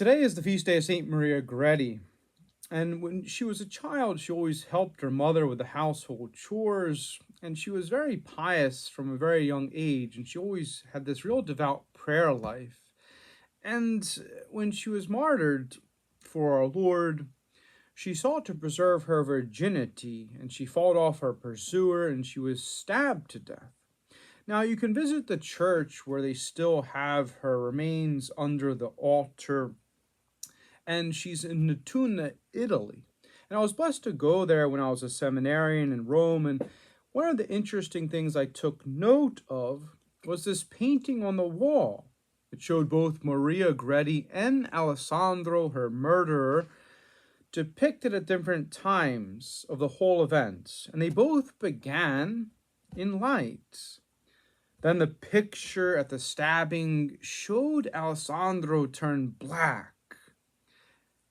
Today is the feast day of St. Maria Gredi, and when she was a child, she always helped her mother with the household chores, and she was very pious from a very young age, and she always had this real devout prayer life. And when she was martyred for our Lord, she sought to preserve her virginity, and she fought off her pursuer, and she was stabbed to death. Now, you can visit the church where they still have her remains under the altar, and she's in Nettuno, Italy. And I was blessed to go there when I was a seminarian in Rome, and one of the interesting things I took note of was this painting on the wall. It showed both Maria Gredi and Alessandro, her murderer, depicted at different times of the whole event, and they both began in light. Then the picture at the stabbing showed Alessandro turn black.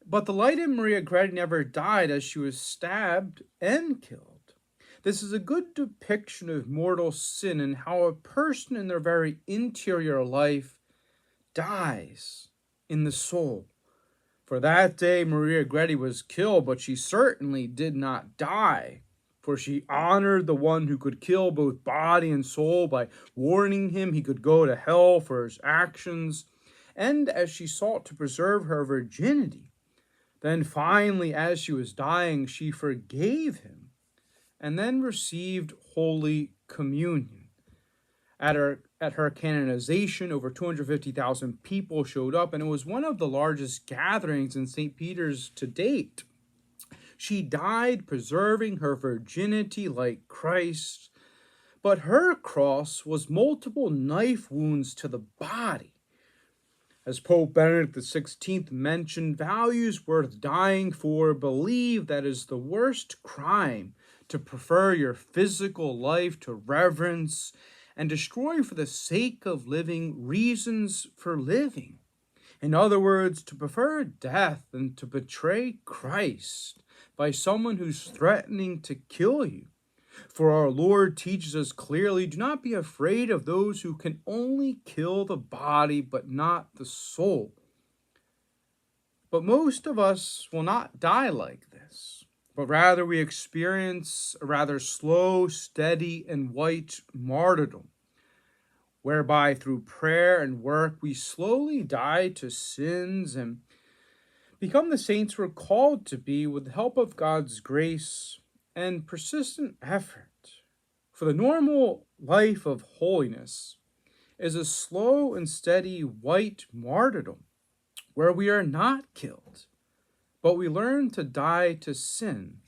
But the light in Maria Gredi never died, as she was stabbed and killed. This is a good depiction of mortal sin and how a person in their very interior life dies in the soul. For that day Maria Gredi was killed, but she certainly did not die, for she honored the one who could kill both body and soul by warning him he could go to hell for his actions. And as she sought to preserve her virginity, then finally, as she was dying, she forgave him and then received Holy Communion. At her canonization, over 250,000 people showed up, and it was one of the largest gatherings in St. Peter's to date. She died preserving her virginity like Christ, but her cross was multiple knife wounds to the body. As Pope Benedict XVI mentioned, values worth dying for believe that is the worst crime to prefer your physical life to reverence and destroy for the sake of living reasons for living. In other words, to prefer death than to betray Christ by someone who's threatening to kill you. For our Lord teaches us clearly, do not be afraid of those who can only kill the body but not the soul. But most of us will not die like this, but rather we experience a rather slow, steady, and white martyrdom, whereby through prayer and work we slowly die to sins and become the saints we're called to be with the help of God's grace and persistent effort. For the normal life of holiness is a slow and steady white martyrdom where we are not killed, but we learn to die to sin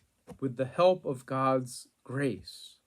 with the help of God's grace.